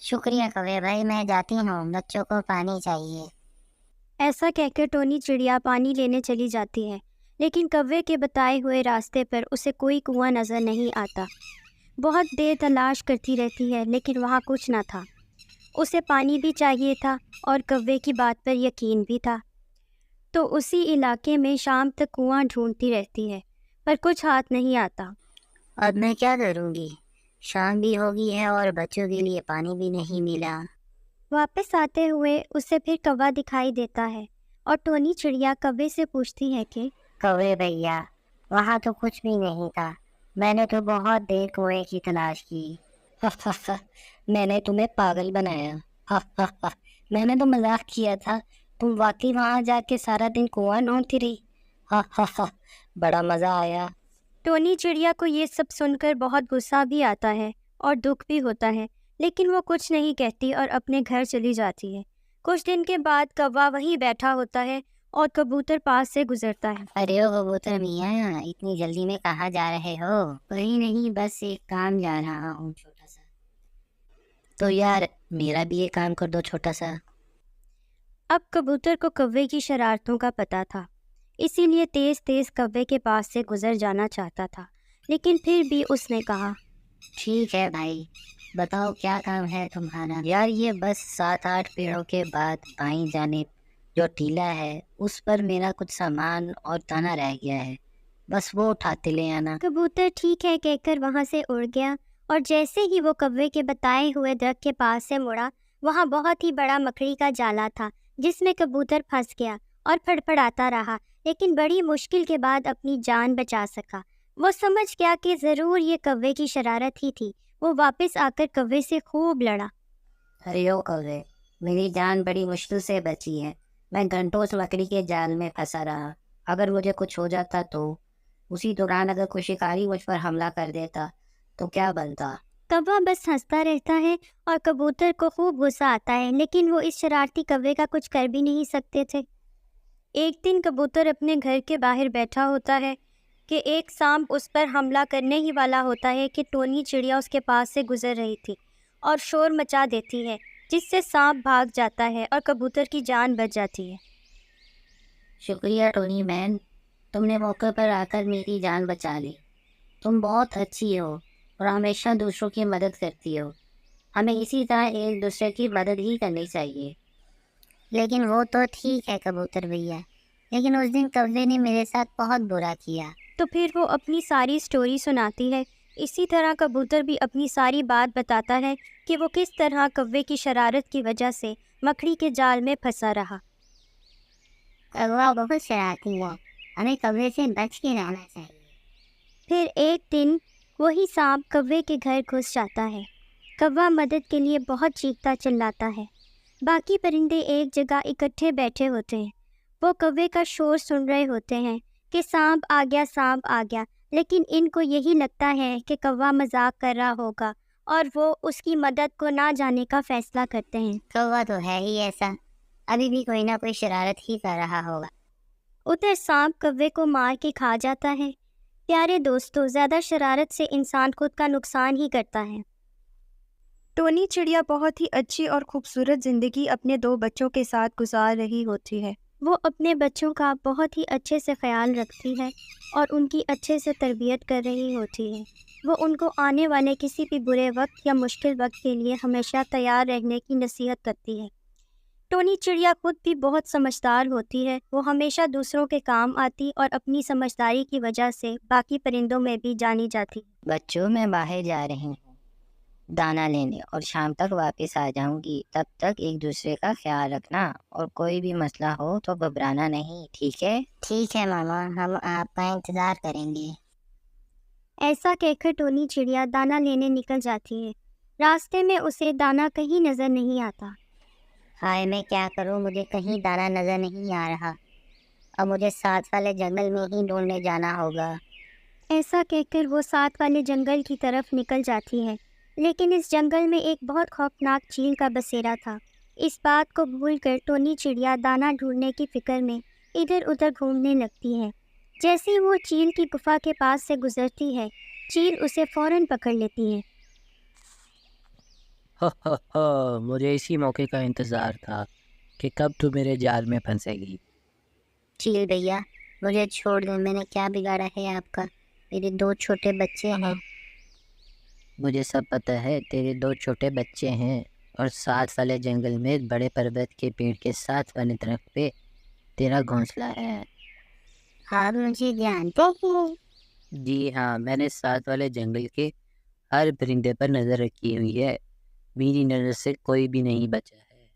شکریہ کوے بھائی، میں جاتی ہوں، بچوں کو پانی چاہیے۔ ایسا کہہ کر ٹونی چڑیا پانی لینے چلی جاتی ہے، لیکن کوے کے بتائے ہوئے راستے پر اسے کوئی کنواں نظر نہیں آتا۔ بہت دیر تلاش کرتی رہتی ہے لیکن وہاں کچھ نہ تھا۔ اسے پانی بھی چاہیے تھا اور کوے کی بات پر یقین بھی تھا، تو اسی علاقے میں شام تک کنواں ڈھونڈتی رہتی ہے پر کچھ ہاتھ نہیں آتا۔ اب میں کیا کروں گی؟ شام بھی ہو گئی ہے اور بچوں کے لیے پانی بھی نہیں ملا۔ واپس آتے ہوئے اسے پھر کوا دکھائی دیتا ہے اور ٹونی چڑیا کوے سے پوچھتی ہے کہ کوے بھیا، وہاں تو کچھ بھی نہیں تھا، میں نے تو بہت دیر کنویں کی تلاش کی۔ میں نے تمہیں پاگل بنایا، میں نے تو مذاق کیا تھا، تم واقعی وہاں جا کے سارا دن کنواں ڈھونڈتی رہی، بڑا مزہ آیا۔ ٹونی چڑیا کو یہ سب سن کر بہت غصہ بھی آتا ہے اور دکھ بھی ہوتا ہے، لیکن وہ کچھ نہیں کہتی اور اپنے گھر چلی جاتی ہے۔ کچھ دن کے بعد کوا وہیں بیٹھا ہوتا ہے اور کبوتر پاس سے گزرتا ہے۔ ارے او کبوتر میاں، اتنی جلدی میں کہاں جا رہے ہو؟ کہیں نہیں، بس ایک کام جا رہا ہوں چھوٹا سا۔ تو یار میرا بھی ایک کام کر دو چھوٹا سا۔ اب کبوتر کو کوے کی شرارتوں کا پتہ تھا، اسی لیے تیز تیز کوے کے پاس سے گزر جانا چاہتا تھا، لیکن پھر بھی اس نے کہا، ٹھیک ہے بھائی، بتاؤ کیا کام ہے تمہارا؟ یار یہ بس 7-8 پیڑوں کے بعد بائیں جانب جو ٹیلا ہے اس پر میرا کچھ سامان اور دانا رہ گیا ہے، بس وہ اٹھاتے لے آنا۔ کبوتر ٹھیک ہے کہہ کر وہاں سے اڑ گیا، اور جیسے ہی وہ کوے کے بتائے ہوئے درخت کے پاس سے مڑا، وہاں بہت ہی بڑا مکڑی کا جالا تھا جس میں کبوتر پھنس گیا اور پھڑپڑاتا رہا، لیکن بڑی مشکل کے بعد اپنی جان بچا سکا۔ وہ سمجھ گیا کہ ضرور یہ کوے کی شرارت ہی تھی۔ وہ واپس آ کر کوے سے خوب لڑا۔ ارے او کوے، میری جان بڑی مشکل سے بچی ہے، میں گھنٹوں اس مکڑی کے جال میں پھنسا رہا، اگر مجھے کچھ ہو جاتا تو اسی دوران اگر کوئی شکاری مجھ پر حملہ کر دیتا تو کیا بنتا؟ کوا بس ہنستا رہتا ہے اور کبوتر کو خوب غصہ آتا ہے، لیکن وہ اس شرارتی کوے کا کچھ کر بھی نہیں سکتے تھے۔ ایک دن کبوتر اپنے گھر کے باہر بیٹھا ہوتا ہے کہ ایک سانپ اس پر حملہ کرنے ہی والا ہوتا ہے کہ ٹونی چڑیا اس کے پاس سے گزر رہی تھی اور شور مچا دیتی ہے، جس سے سانپ بھاگ جاتا ہے اور کبوتر کی جان بچ جاتی ہے۔ شکریہ ٹونی مین، تم نے موقع پر آ کر میری جان بچا لی، تم بہت اچھی ہو اور ہمیشہ دوسروں کی مدد کرتی ہو، ہمیں اسی طرح ایک دوسرے کی مدد ہی کرنی چاہیے۔ لیکن وہ تو ٹھیک ہے کبوتر بھیا، لیکن اس دن کوے نے میرے ساتھ بہت برا کیا۔ تو پھر وہ اپنی ساری سٹوری سناتی ہے۔ اسی طرح کبوتر بھی اپنی ساری بات بتاتا ہے کہ وہ کس طرح کوے کی شرارت کی وجہ سے مکڑی کے جال میں پھنسا رہا۔ کوا بہت شرارتی ہے، ہمیں کوے سے بچ کے رہنا چاہیے۔ پھر ایک دن وہی سانپ کوے کے گھر گھس جاتا ہے۔ کوا مدد کے لیے بہت چیختا چلاتا ہے۔ باقی پرندے ایک جگہ اکٹھے بیٹھے ہوتے ہیں، وہ کوے کا شور سن رہے ہوتے ہیں کہ سانپ آ گیا، سانپ آ گیا، لیکن ان کو یہی لگتا ہے کہ کوا مذاق کر رہا ہوگا اور وہ اس کی مدد کو نہ جانے کا فیصلہ کرتے ہیں۔ کوا تو ہے ہی ایسا، ابھی بھی کوئی نہ کوئی شرارت ہی کر رہا ہوگا۔ ادھر سانپ کوے کو مار کے کھا جاتا ہے۔ پیارے دوستو، زیادہ شرارت سے انسان خود کا نقصان ہی کرتا ہے۔ ٹونی چڑیا بہت ہی اچھی اور خوبصورت زندگی اپنے 2 بچوں کے ساتھ گزار رہی ہوتی ہے۔ وہ اپنے بچوں کا بہت ہی اچھے سے خیال رکھتی ہے اور ان کی اچھے سے تربیت کر رہی ہوتی ہے۔ وہ ان کو آنے والے کسی بھی برے وقت یا مشکل وقت کے لیے ہمیشہ تیار رہنے کی نصیحت کرتی ہے۔ ٹونی چڑیا خود بھی بہت سمجھدار ہوتی ہے، وہ ہمیشہ دوسروں کے کام آتی اور اپنی سمجھداری کی وجہ سے باقی پرندوں میں بھی جانی جاتی۔ بچوں میں باہر جا رہی ہوں دانا لینے اور شام تک واپس آ جاؤں گی، تب تک ایک دوسرے کا خیال رکھنا اور کوئی بھی مسئلہ ہو تو گھبرانا نہیں، ٹھیک ہے؟ ٹھیک ہے ماما، ہم آپ کا انتظار کریں گے۔ ایسا کہہ کر ٹونی چڑیا دانا لینے نکل جاتی ہے۔ راستے میں اسے دانا کہیں نظر نہیں آتا۔ ہائے میں کیا کروں، مجھے کہیں دانا نظر نہیں آ رہا، اب مجھے ساتھ والے جنگل میں ہی ڈھونڈنے جانا ہوگا۔ ایسا کہہ کر وہ ساتھ والے جنگل کی طرف نکل جاتی ہے، لیکن اس جنگل میں ایک بہت خوفناک چیل کا بسیرا تھا۔ اس بات کو بھول کر ٹونی چڑیا دانا ڈھونڈنے کی فکر میں ادھر ادھر گھومنے لگتی ہے۔ جیسے ہی وہ چیل کی گفا کے پاس سے گزرتی ہے، چیل اسے فوراً پکڑ لیتی ہے۔ مجھے اسی موقع کا انتظار تھا کہ کب تو میرے جال میں پھنسے گی۔ چیل بھیا مجھے چھوڑ دیں، میں نے کیا بگاڑا ہے آپ کا؟ میرے 2 چھوٹے بچے ہیں۔ مجھے سب پتہ ہے، تیرے 2 چھوٹے بچے ہیں اور ساتھ والے جنگل میں بڑے پربت کے پیڑ کے ساتھ والے درخت پہ تیرا گھونسلہ ہے۔ آپ مجھے جانتے ہیں؟ جی ہاں، میں نے ساتھ والے جنگل کے ہر پرندے پر نظر رکھی ہوئی ہے، میری نظر سے کوئی بھی نہیں بچا ہے۔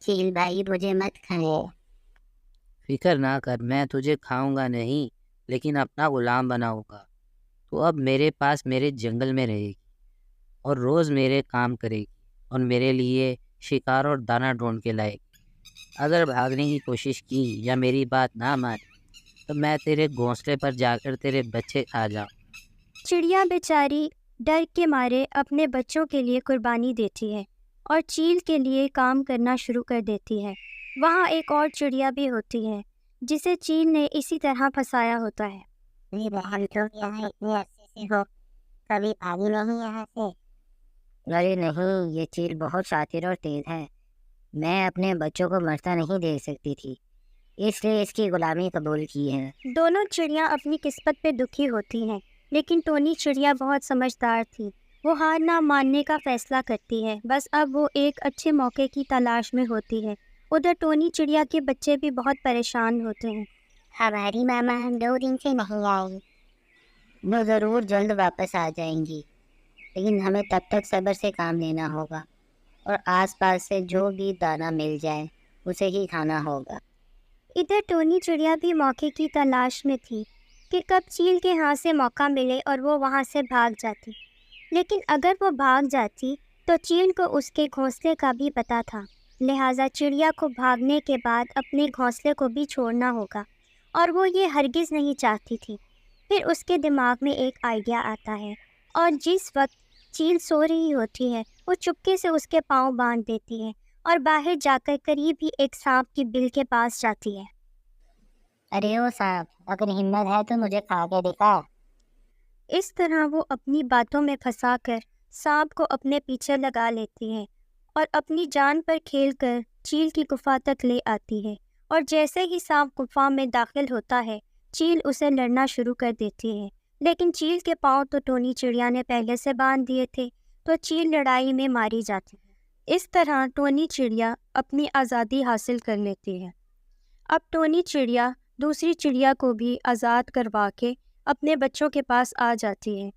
چیل بھائی مجھے مت کھائے۔ فکر نہ کر، میں تجھے کھاؤں گا نہیں، لیکن اپنا غلام بناؤں گا۔ تو اب میرے پاس میرے جنگل میں رہے گی اور روز میرے کام کرے گی اور میرے لیے شکار اور دانہ ڈھونڈ کے لائے گی۔ اگر بھاگنے کی کوشش کی یا میری بات نہ مانی تو میں تیرے گھونسلے پر جا کر تیرے بچے کھا جاؤں۔ چڑیا بیچاری ڈر کے مارے اپنے بچوں کے لیے قربانی دیتی ہے اور چیل کے لیے کام کرنا شروع کر دیتی ہے۔ وہاں ایک اور چڑیا بھی ہوتی ہے جسے چیل نے اسی طرح پھنسایا ہوتا ہے۔ میری بہن تو یہاں اتنے عرصے سے ہو، کبھی بھاگی نہیں یہاں سے؟ ارے نہیں، یہ چیل بہت شاطر اور تیز ہے، میں اپنے بچوں کو مرتا نہیں دیکھ سکتی تھی، اس لیے اس کی غلامی قبول کی ہے۔ دونوں چڑیاں اپنی قسمت پہ دکھی ہوتی ہیں، لیکن ٹونی چڑیا بہت سمجھدار تھی۔ وہ ہار نہ ماننے کا فیصلہ کرتی ہے، بس اب وہ ایک اچھے موقع کی تلاش میں ہوتی ہے۔ ادھر ٹونی چڑیا کے بچے بھی بہت پریشان ہوتے ہیں۔ ہماری ماما ہم 2 دن سے نہیں آئی، وہ ضرور جلد واپس آ جائیں گی، لیکن ہمیں تب تک صبر سے کام لینا ہوگا اور آس پاس سے جو بھی دانہ مل جائے اسے ہی کھانا ہوگا۔ ادھر ٹونی چڑیا بھی موقع کی تلاش میں تھی کہ کب چیل کے ہاتھ سے موقع ملے اور وہ وہاں سے بھاگ جاتی، لیکن اگر وہ بھاگ جاتی تو چیل کو اس کے گھونسلے کا بھی پتہ تھا، لہٰذا چڑیا کو بھاگنے کے بعد اپنے گھونسلے کو بھی چھوڑنا ہوگا، اور وہ یہ ہرگز نہیں چاہتی تھی۔ پھر اس کے دماغ میں ایک آئیڈیا آتا ہے، اور جس وقت چیل سو رہی ہوتی ہے وہ چپکے سے اس کے پاؤں باندھ دیتی ہے اور باہر جا کر قریب ہی ایک سانپ کی بل کے پاس جاتی ہے۔ ارے او سانپ، اگر ہمت ہے تو مجھے کھا کے دکھا۔ اس طرح وہ اپنی باتوں میں پھنسا کر سانپ کو اپنے پیچھے لگا لیتی ہے اور اپنی جان پر کھیل کر چیل کی گفا تک لے آتی ہے، اور جیسے ہی سانپ گفا میں داخل ہوتا ہے چیل اسے لڑنا شروع کر دیتی ہے، لیکن چیل کے پاؤں تو ٹونی چڑیا نے پہلے سے باندھ دیے تھے، تو چیل لڑائی میں ماری جاتی ہے۔ اس طرح ٹونی چڑیا اپنی آزادی حاصل کر لیتی ہے۔ اب ٹونی چڑیا دوسری چڑیا کو بھی آزاد کروا کے اپنے بچوں کے پاس آ جاتی ہے۔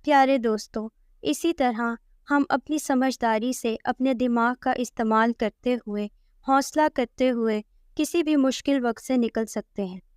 پیارے دوستو، اسی طرح ہم اپنی سمجھداری سے اپنے دماغ کا استعمال کرتے ہوئے، حوصلہ کرتے ہوئے کسی بھی مشکل وقت سے نکل سکتے ہیں۔